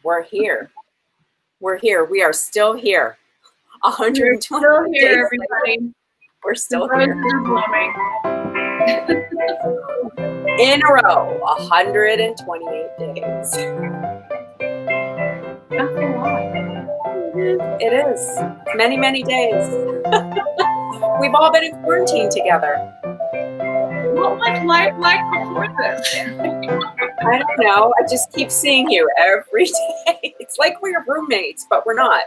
We're here. We're here. We are still here. 120 We're still here, days everybody. later. We're still The here. roses are blooming. In a row, 128 days. That's a lot. It is. Many, many days. We've all been in quarantine together. What was life like before this? I don't know. I just keep seeing you every day. It's like we're roommates, but we're not.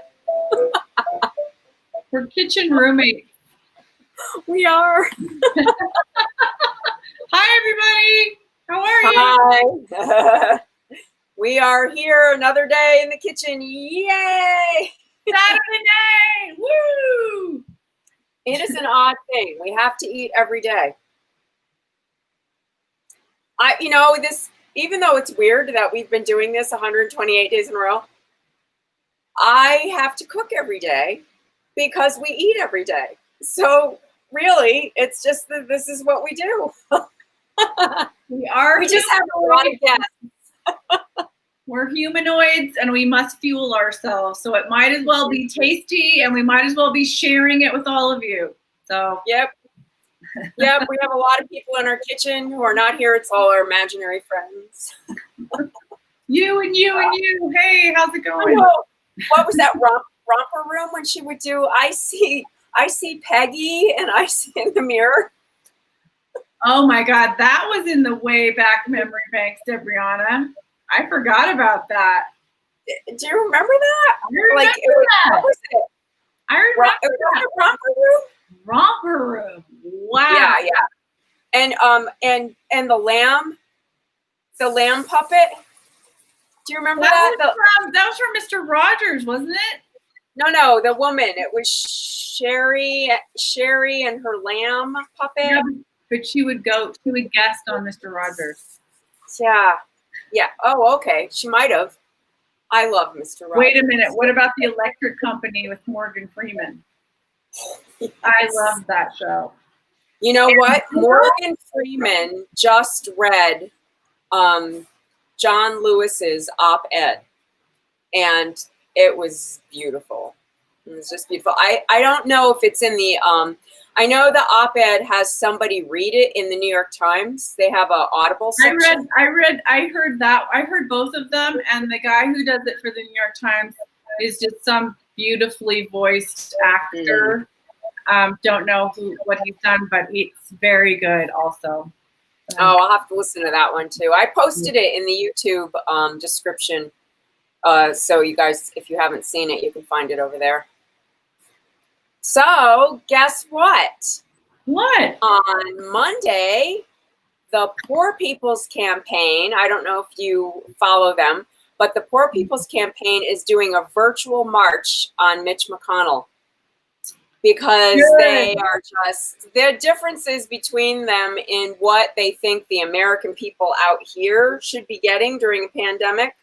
We're kitchen roommates. We are. Hi, everybody. How are you? Hi. We are here another day in the kitchen. Yay! Saturday night. Woo! It is an odd thing. We have to eat every day. Even though it's weird that we've been doing this 128 days in a row, I have to cook every day because we eat every day. So really, it's just that this is what we do. We just have a lot of guests. We're humanoids and we must fuel ourselves. So it might as well be tasty and we might as well be sharing it with all of you. So Yep, we have a lot of people in our kitchen who are not here. It's all our imaginary friends. you and you and you. Hey, how's it going? What was that romper room when she would do I see Peggy and I see in the mirror? Oh my God, that was in the way back memory banks, Debrianna. I forgot about that. Do you remember that? I remember that. What was it? I remember that. Romper room? Romper room. Wow. Yeah. And the lamb puppet. Do you remember that? That was from Mr. Rogers, wasn't it? No, the woman. It was Sherry and her lamb puppet. Yeah, but she would guest on Mr. Rogers. Yeah. Oh, okay. She might have. I love Mr. Rogers. Wait a minute. What about the electric company with Morgan Freeman? Yes. I love that show. You know what? Morgan Freeman just read John Lewis's op-ed, and it was beautiful. It was just beautiful. I don't know if it's in the I know the op-ed has somebody read it in the New York Times. They have an Audible section. I heard that. I heard both of them, and the guy who does it for the New York Times is just some beautifully voiced actor. Don't know what he's done, but it's very good also. I'll have to listen to that one too. I posted it in the YouTube description. So you guys, if you haven't seen it, you can find it over there. So guess what? What? On Monday, the Poor People's Campaign, I don't know if you follow them, but the Poor People's Campaign is doing a virtual march on Mitch McConnell because they are there are differences between them in what they think the American people out here should be getting during a pandemic.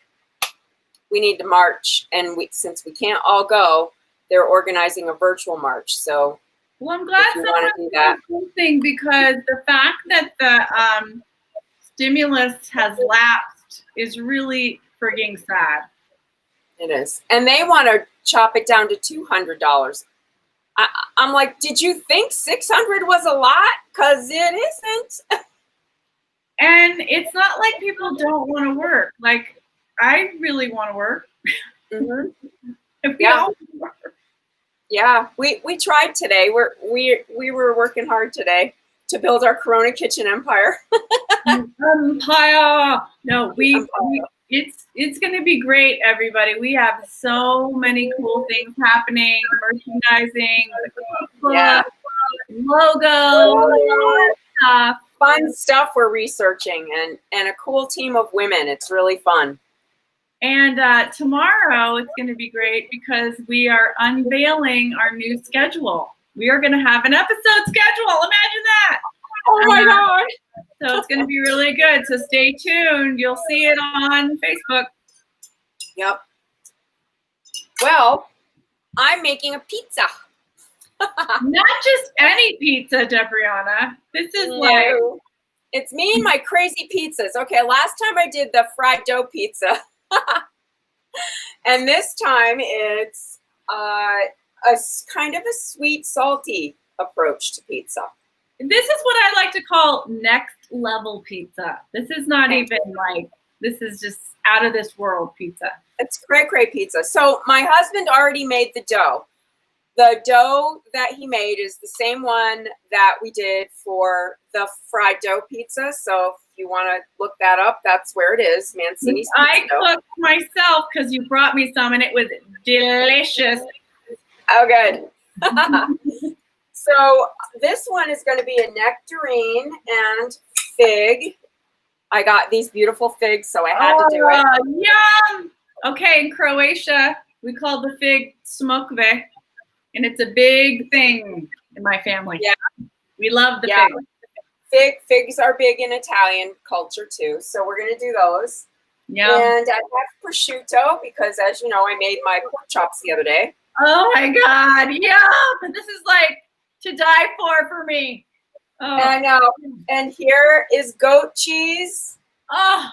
We need to march, and since we can't all go, they're organizing a virtual march. So, well, I'm glad someone's doing something because the fact that the stimulus has lapsed is really frigging sad. It is, and they want to chop it down to $200. I'm like, did you think 600 was a lot? Because it isn't. And it's not like people don't want to work. Like, I really want to work. Mm-hmm. Yeah, we tried today. We were working hard today to build our Corona Kitchen empire. Empire. No, it's going to be great, everybody. We have so many cool things happening, merchandising, logo, stuff. Fun stuff we're researching and a cool team of women. It's really fun. And tomorrow it's going to be great because we are unveiling our new schedule. We are going to have an episode schedule. Imagine that. Oh my God. So it's going to be really good. So stay tuned. You'll see it on Facebook. Yep. Well, I'm making a pizza. Not just any pizza, Debrianna. This is like... It's me and my crazy pizzas. Okay, last time I did the fried dough pizza. And this time it's kind of a sweet, salty approach to pizza. This is what I like to call next level pizza. This is not even like, this is just out of this world pizza. It's cray pizza. So my husband already made the dough. The dough that he made is the same one that we did for the fried dough pizza. So if you want to look that up, that's where it is, Mancini's I cooked myself because you brought me some and it was delicious. Oh, good. So this one is going to be a nectarine and fig. I got these beautiful figs, so I had to do it. Yum! Okay, in Croatia, we call the fig smokve, and it's a big thing in my family. Yeah. We love the fig. Figs are big in Italian culture too, so we're going to do those. Yeah. And I have prosciutto because, as you know, I made my pork chops the other day. Oh my God, yeah! This is like to die for me. Oh. I know. And here is goat cheese. Oh.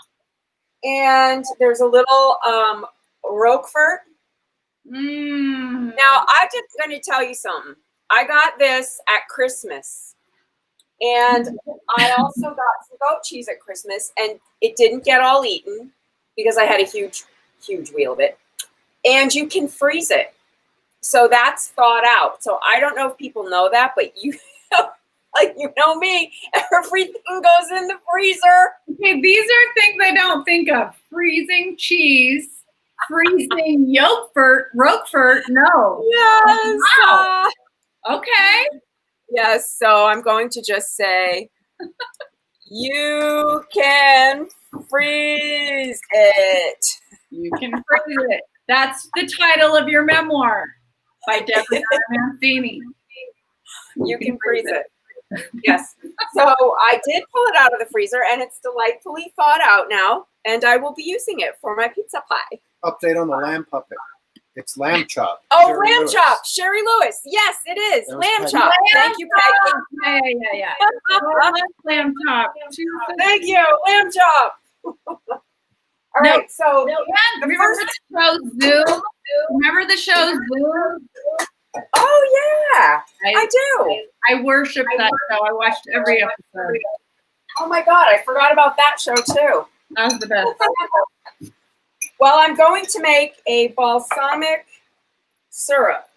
And there's a little Roquefort. Mm. Now, I'm just going to tell you something. I got this at Christmas. And I also got some goat cheese at Christmas. And it didn't get all eaten because I had a huge, huge wheel of it. And you can freeze it. So that's thawed out. So I don't know if people know that, but you like you know me, everything goes in the freezer. Okay, these are things I don't think of. Freezing cheese, freezing Roquefort, no. Yes. Wow. Okay. Yes, so I'm going to just say, you can freeze it. You can freeze it. That's the title of your memoir by Debrianna Mancini. You can freeze it. Yes. So I did pull it out of the freezer, and it's delightfully thawed out now, and I will be using it for my pizza pie. Update on the lamb puppet. It's lamb chop. Oh, Sherry lamb Lewis. chop. Sherry Lewis. Yes, it is. That was Lamb Peggy. chop. Thank you, Peggy. Yeah. I love lamb chop. Thank you. Lamb chop. All right, so remember the show Zoom? Remember the show Zoom? oh yeah, I do. I worship that show. I watched every episode. Oh my God, I forgot about that show too. That was the best. Well, I'm going to make a balsamic syrup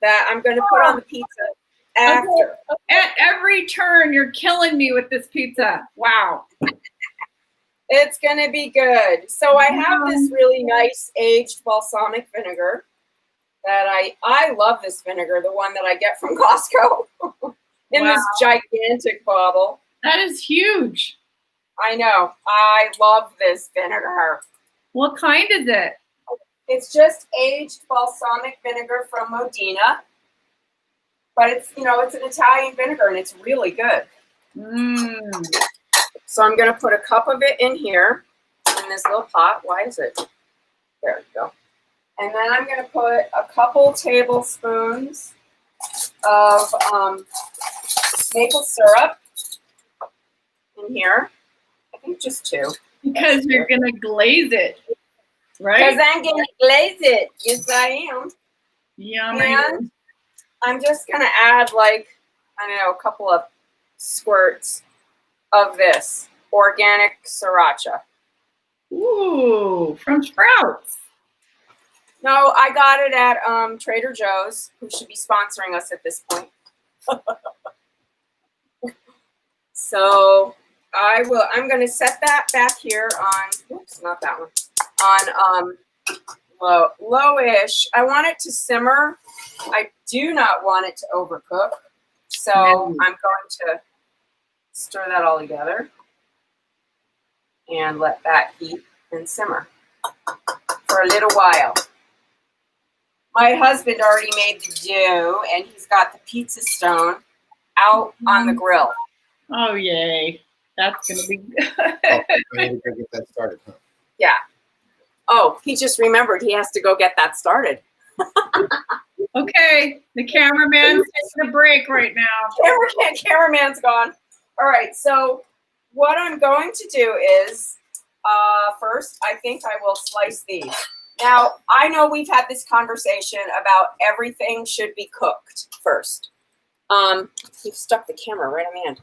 that I'm going to put on the pizza after. Okay. At every turn, you're killing me with this pizza. Wow. It's going to be good. So I have this really nice aged balsamic vinegar that I love this vinegar, the one that I get from Costco in this gigantic bottle. That is huge. I know. I love this vinegar. What kind is it? It's just aged balsamic vinegar from Modena. But it's, it's an Italian vinegar and it's really good. Mm. So I'm going to put a cup of it in here in this little pot. Why is it? There we go. And then I'm going to put a couple tablespoons of maple syrup in here. I think just 2. Because you're going to glaze it, right? Because I'm going to glaze it. Yes, I am. Yummy. And I'm just going to add a couple of squirts of this organic sriracha. Ooh, from Sprouts. No, I got it at Trader Joe's, who should be sponsoring us at this point. So I'm going to set that back here on, oops, not that one, on lowish. I want it to simmer. I do not want it to overcook. So I'm going to stir that all together and let that heat and simmer for a little while. My husband already made the dough, and he's got the pizza stone out on the grill. Oh, yay. That's going to be good. I need to go get that started, huh? Yeah. Oh, he just remembered he has to go get that started. Okay. The cameraman's taking a break right now. Cameraman's gone. All right. So what I'm going to do is, first, I think I will slice these. Now, I know we've had this conversation about everything should be cooked first. You've stuck the camera right on the end.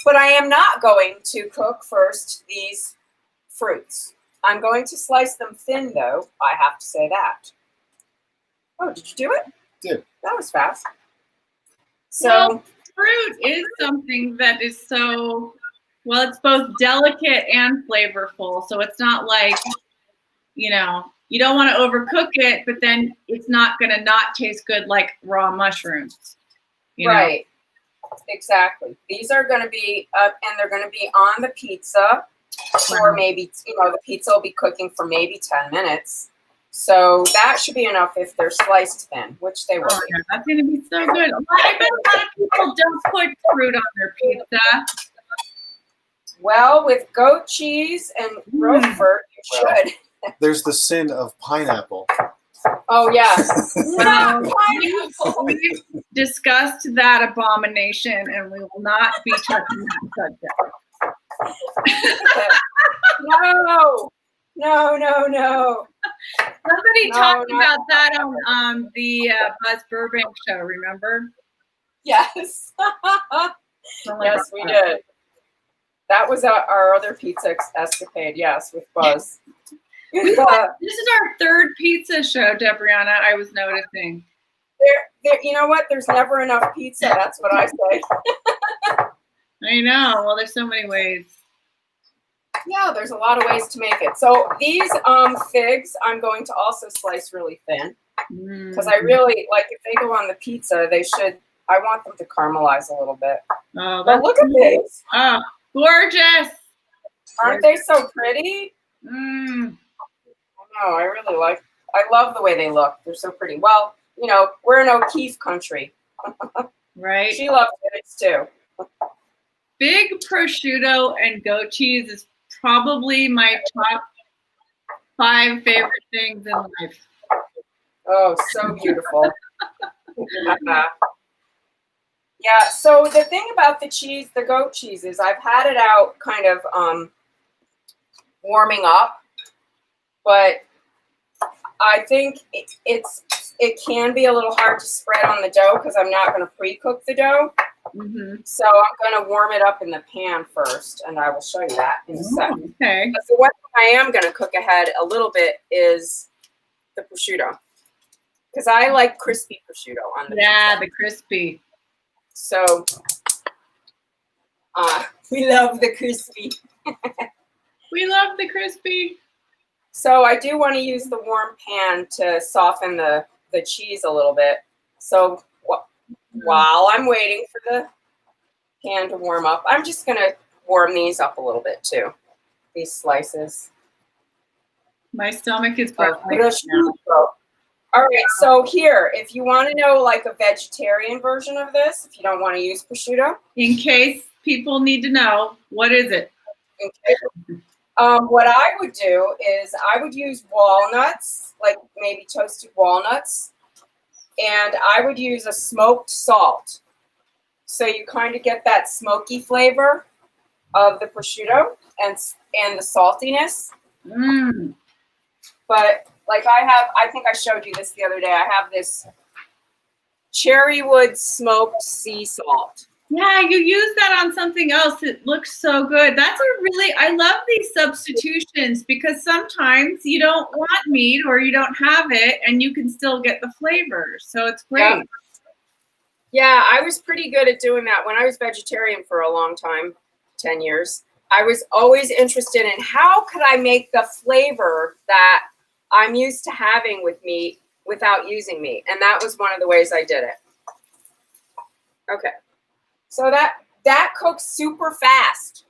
But I am not going to cook first these fruits. I'm going to slice them thin, though. I have to say that. Oh, did you do it? Did. That was fast. So, well, fruit is something that is so, well, it's both delicate and flavorful. So it's not like, you know, you don't want to overcook it, but then it's not going to not taste good like raw mushrooms. You know? right. Exactly. These are going to be up, and they're going to be on the pizza for maybe, the pizza will be cooking for maybe 10 minutes. So that should be enough if they're sliced thin, which they will be. Yeah, that's going to be so good. I bet a lot of people don't put fruit on their pizza. Well, with goat cheese and Roquefort, you should. There's the sin of pineapple. Oh, yes. Not Well, pineapple. we've discussed that abomination, and we will not be touching that subject. No. Somebody No, talked not- about that on the Buzz Burbank show, remember? Yes. Yes, we did. That was our other pizza escapade, yes, with Buzz. This is our third pizza show, Debrianna, I was noticing. There, you know what? There's never enough pizza. That's what I say. I know. Well, there's so many ways. Yeah, there's a lot of ways to make it. So these figs, I'm going to also slice really thin because I really like if they go on the pizza, they should. I want them to caramelize a little bit. Oh, But look at these. Oh, gorgeous. Aren't they so pretty? Mm. No, I really like. I love the way they look. They're so pretty. Well, we're in O'Keefe country. Right. She loves figs too. Big prosciutto and goat cheese is probably my top 5 favorite things in life. Oh, so beautiful. Yeah, so the thing about the cheese, the goat cheese, is I've had it out kind of warming up, but I think it can be a little hard to spread on the dough because I'm not going to pre-cook the dough. Mm-hmm. So I'm going to warm it up in the pan first, and I will show you that in a second. Okay. But the one thing I am going to cook ahead a little bit is the prosciutto, because I like crispy prosciutto on the pizza. The crispy. So we love the crispy. We love the crispy. So I do want to use the warm pan to soften the cheese a little bit. So while I'm waiting for the pan to warm up, I'm just going to warm these up a little bit too, these slices. My stomach is growling. All right, so here, if you want to know like a vegetarian version of this, if you don't want to use prosciutto. In case people need to know, what is it? Okay. What I would do is I would use walnuts, like maybe toasted walnuts, and I would use a smoked salt. So you kind of get that smoky flavor of the prosciutto and the saltiness. Mm. But like I think I showed you this the other day. I have this cherrywood smoked sea salt. Yeah, you use that on something else. It looks so good. I love these substitutions because sometimes you don't want meat or you don't have it and you can still get the flavors. So it's great. Yeah, I was pretty good at doing that when I was vegetarian for a long time, 10 years. I was always interested in how could I make the flavor that I'm used to having with meat without using meat. And that was one of the ways I did it. Okay. So that cooks super fast.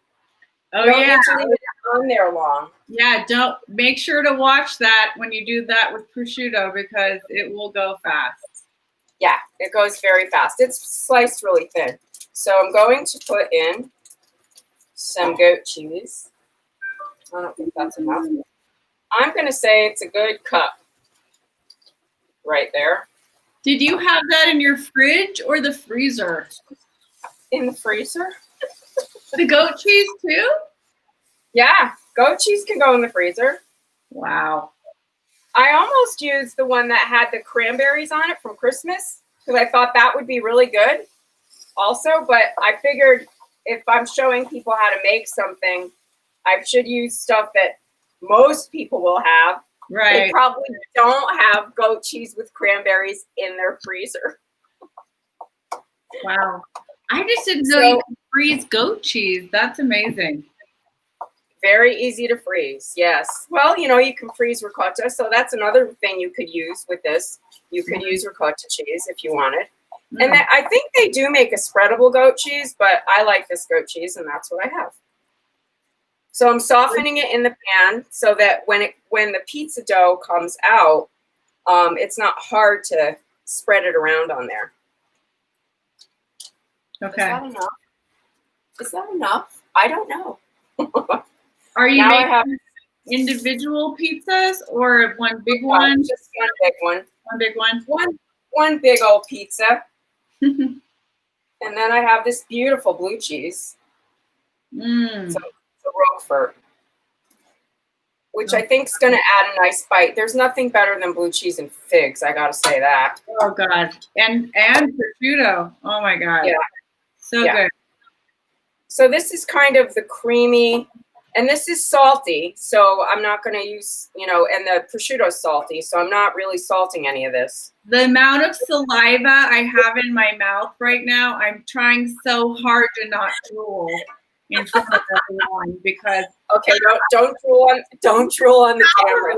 Oh, you don't yeah. need to leave it on there long. Yeah, don't make sure to watch that when you do that with prosciutto because it will go fast. Yeah, it goes very fast. It's sliced really thin. So I'm going to put in some goat cheese. I don't think that's enough. I'm going to say it's a good cup right there. Did you have that in your fridge or the freezer? In the freezer. The goat cheese too? Yeah, goat cheese can go in the freezer. Wow. I almost used the one that had the cranberries on it from Christmas because I thought that would be really good also, but I figured if I'm showing people how to make something, I should use stuff that most people will have. Right. They probably don't have goat cheese with cranberries in their freezer. Wow. I just didn't know you could freeze goat cheese. That's amazing. Very easy to freeze, yes. Well, you can freeze ricotta, so that's another thing you could use with this. You could use ricotta cheese if you wanted. And I think they do make a spreadable goat cheese, but I like this goat cheese, and that's what I have. So I'm softening it in the pan so that when the pizza dough comes out, it's not hard to spread it around on there. Okay. Is that enough? Is that enough? I don't know. Are you Now I making have individual pizzas or one big one? just one big one. One big one. One big old pizza. And then I have this beautiful blue cheese. Mm. So it's a Roquefort, which I think is going to add a nice bite. There's nothing better than blue cheese and figs. I got to say that. Oh God. And prosciutto. Oh my God. Yeah. So good. So this is kind of the creamy, and this is salty. So I'm not going to use, and the prosciutto's salty. So I'm not really salting any of this. The amount of saliva I have in my mouth right now, I'm trying so hard to not drool in front of everyone because. Okay, don't drool on the camera.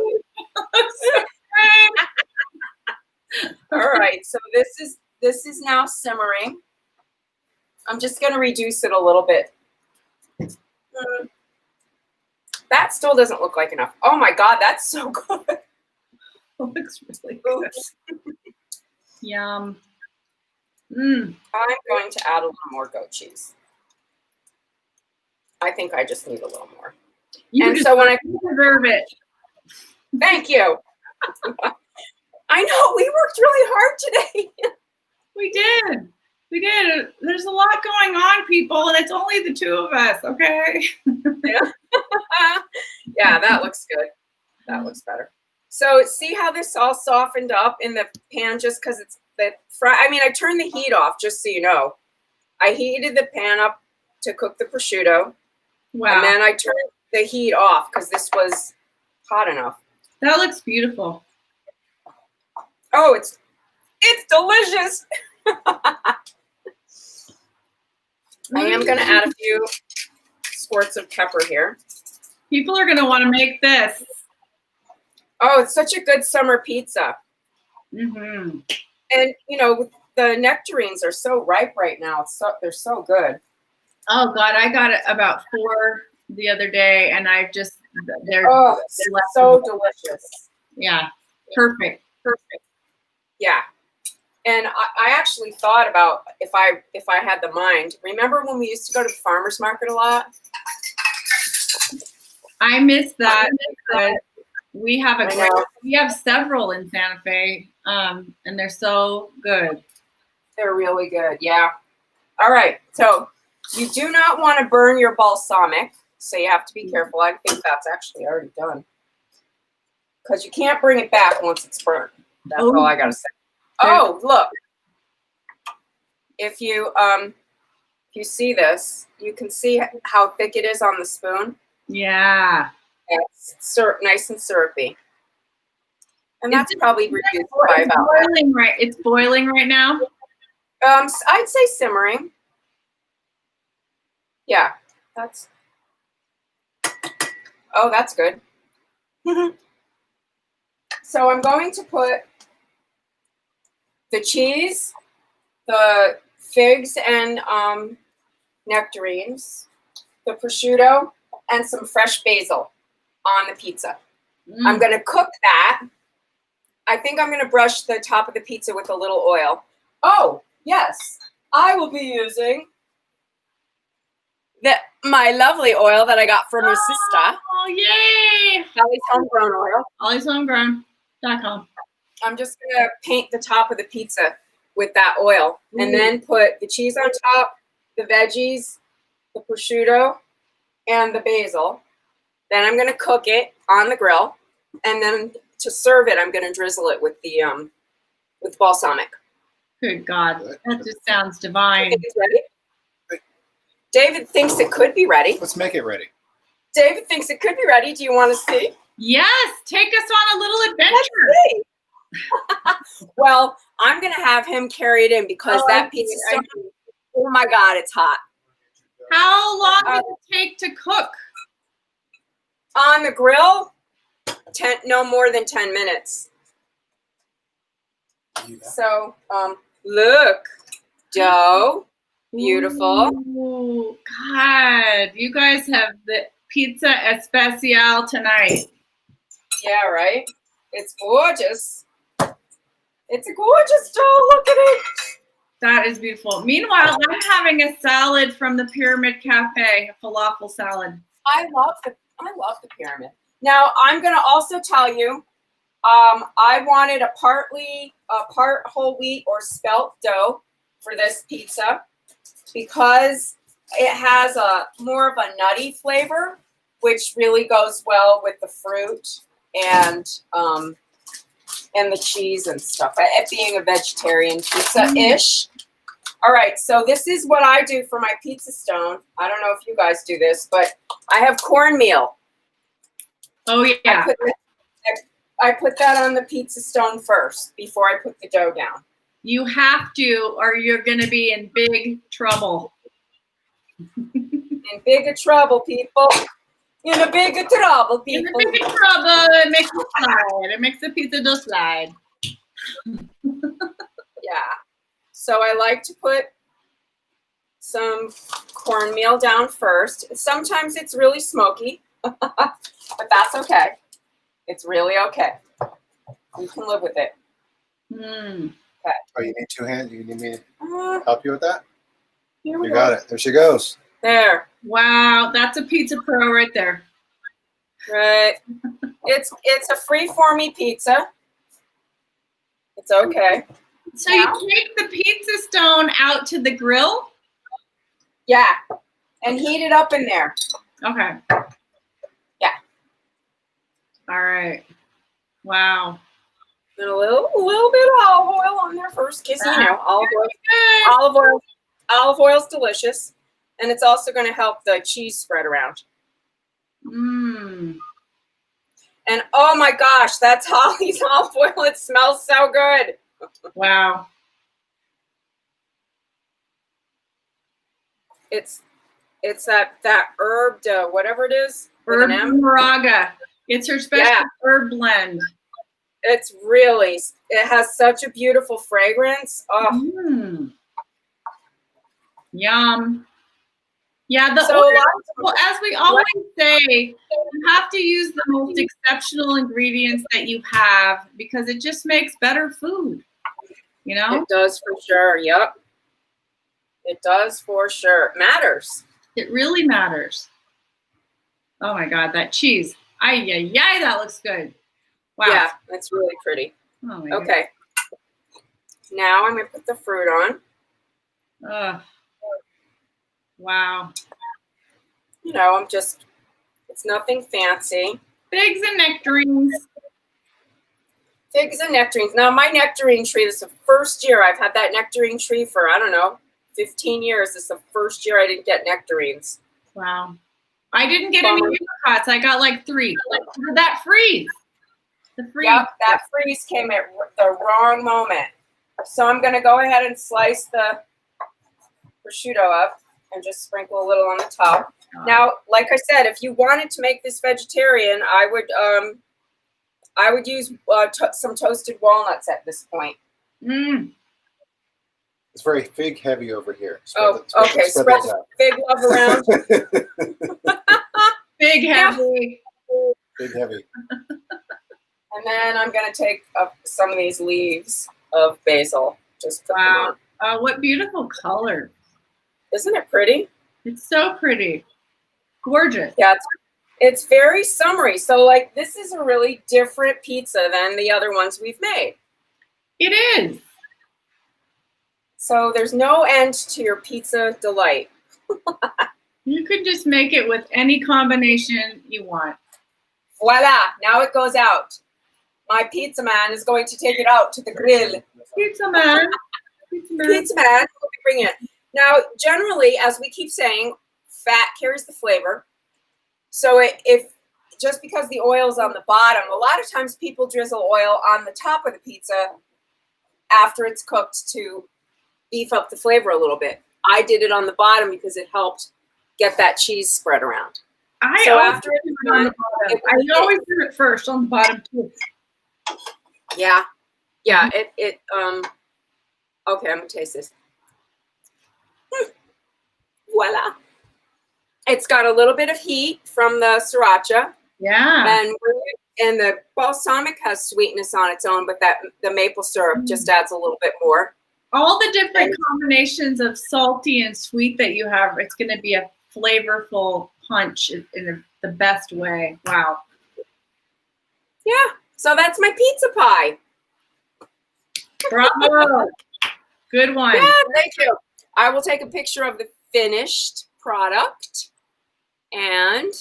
All right, so this is now simmering. I'm just going to reduce it a little bit. That still doesn't look like enough. Oh my God, that's so good. It looks really good. Yum. I'm going to add a little more goat cheese. I think I just need a little more. You deserve it. Thank you. I know, we worked really hard today. We did. There's a lot going on, people, and it's only the two of us, okay? Yeah, that looks good. That looks better. So see how this all softened up in the pan just because it's the fry. I mean, I turned the heat off, just so you know. I heated the pan up to cook the prosciutto. Wow. And then I turned the heat off because this was hot enough. That looks beautiful. Oh, it's delicious. I am going to add a few squirts of pepper here. People are going to want to make this. Oh, it's such a good summer pizza. Mm-hmm. And, the nectarines are so ripe right now. They're so good. Oh, God, I got about 4 the other day, and they're so delicious. Yeah, perfect. Yeah. And I actually thought about if I had the mind. Remember when we used to go to the farmer's market a lot? I miss that. We have several in Santa Fe, and they're so good. They're really good. Yeah. All right. So you do not want to burn your balsamic, so you have to be careful. I think that's actually already done because you can't bring it back once it's burnt. That's all I gotta say. Oh, look. If you see this, you can see how thick it is on the spoon. Yeah. It's nice and syrupy. And that's probably reduced by about. It's boiling right now? I'd say simmering. Yeah, that's good. So I'm going to put the cheese, the figs and nectarines, the prosciutto, and some fresh basil on the pizza. I'm going to cook that. I think I'm going to brush the top of the pizza with a little oil. Oh, yes. I will be using my lovely oil that I got from your sister. Oh, yay! Holly's Homegrown Oil. Holly'sHomegrown.com. I'm just going to paint the top of the pizza with that oil and then put the cheese on top, the veggies, the prosciutto, and the basil. Then I'm going to cook it on the grill and then to serve it, I'm going to drizzle it with the with balsamic. Good God, that just sounds divine. It's ready. David thinks it could be ready. Let's make it ready. David thinks it could be ready. Do you want to see? Yes, take us on a little adventure. Let's see. Well, I'm going to have him carry it in because that pizza stone, oh my God, it's hot. How long does it take to cook? On the grill, no more than 10 minutes. So, look, dough, beautiful. Oh, God, you guys have the pizza especial tonight. Yeah, right? It's gorgeous. It's a gorgeous dough. Look at it. That is beautiful. Meanwhile, I'm having a salad from the Pyramid Cafe, a falafel salad. I love the pyramid. Now, I'm going to also tell you, I wanted a part whole wheat or spelt dough for this pizza because it has a more of a nutty flavor, which really goes well with the fruit and the cheese and stuff. It being a vegetarian pizza-ish. All right, so this is what I do for my pizza stone. I don't know if you guys do this, but I have cornmeal. Oh, yeah. I put that on the pizza stone first before I put the dough down. You have to, or you're going to be in big trouble. In big trouble, people. In a big trouble, people. In a big trouble, it makes it slide. It makes the pizza dough slide. Yeah. So I like to put some cornmeal down first. Sometimes it's really smoky, but that's okay. It's really okay. You can live with it. Mm. Okay. Oh, you need two hands? You need me to help you with that? Here we You go. got it. There she goes. There. Wow, that's a pizza pro right there. Right. It's a free-forming pizza. It's okay. So you take the pizza stone out to the grill? Yeah. And heat it up in there. Okay. Yeah. All right. Wow. And a little bit of olive oil on there first, because you know olive oil's delicious, and it's also going to help the cheese spread around. Mmm. And oh my gosh, that's Holly's olive oil. It smells so good. Wow. It's that herb dough, whatever it is. Herb moraga. It's her special herb blend. It has such a beautiful fragrance. Oh. Mm. Yum. Yeah, well, as we always say, you have to use the most exceptional ingredients that you have because it just makes better food. You know? It does for sure. Yep. It does for sure. It matters. It really matters. Oh my God, that cheese. Ay, that looks good. Wow. Yeah, that's really pretty. Oh my okay. God. Now I'm going to put the fruit on. Wow. You know, it's nothing fancy. Figs and nectarines. Figs and nectarines. Now, my nectarine tree, this is the first year I've had that nectarine tree for, I don't know, 15 years. This is the first year I didn't get nectarines. Wow. I didn't get any apricots. I got like 3. Did that freeze? The freeze. Yep, that freeze came at the wrong moment. So I'm going to go ahead and slice the prosciutto up and just sprinkle a little on the top. Now, like I said, if you wanted to make this vegetarian, I would use some toasted walnuts at this point. Mm. It's very fig heavy over here. Spread the fig love around. Big heavy. Big heavy. And then I'm going to take some of these leaves of basil. Just put them on. Oh, what beautiful color. Isn't it pretty? It's so pretty. Gorgeous. Yeah, it's very summery. So, like, this is a really different pizza than the other ones we've made. It is. So there's no end to your pizza delight. You could just make it with any combination you want. Voila! Now it goes out. my pizza man is going to take it out to the grill. Pizza man. Pizza man. Pizza man, will be bringing it. Now, generally, as we keep saying, fat carries the flavor. So if just because the oil's on the bottom, a lot of times people drizzle oil on the top of the pizza after it's cooked to beef up the flavor a little bit. I did it on the bottom because it helped get that cheese spread around. I always do it first on the bottom too. Yeah. Okay, I'm gonna taste this. Voila. It's got a little bit of heat from the sriracha. Yeah. And the balsamic has sweetness on its own, but the maple syrup just adds a little bit more. All the different combinations of salty and sweet that you have, it's going to be a flavorful punch in the best way. Wow. Yeah. So that's my pizza pie. Bravo. Good one. Yeah, thank you. I will take a picture of the finished product, and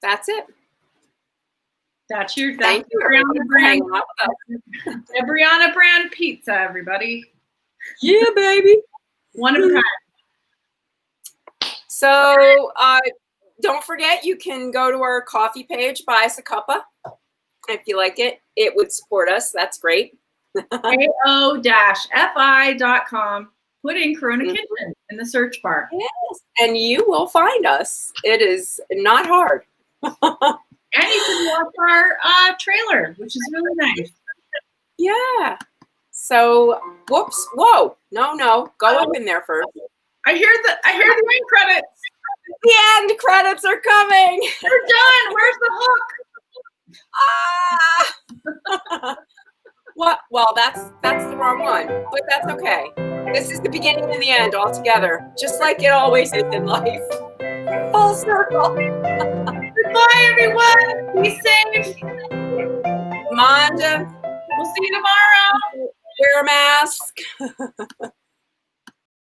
that's it. That's your thank you. Debrianna brand pizza, everybody. Yeah, baby. One of a kind. So don't forget, you can go to our coffee page, buy us a cuppa. If you like it, it would support us. That's great. AO-fi.com. Put in Corona Kitchen in the search bar. Yes, and you will find us. It is not hard. And you can watch our trailer, which is really nice. Yeah. So, whoops. Whoa. No. Go up in there first. I hear the end credits. The end credits are coming. They're done. Where's the hook? Well, that's the wrong one, but that's okay. This is the beginning and the end all together, just like it always is in life. Full circle. Goodbye, everyone. Be safe. Manda, We'll see you tomorrow. wear a mask.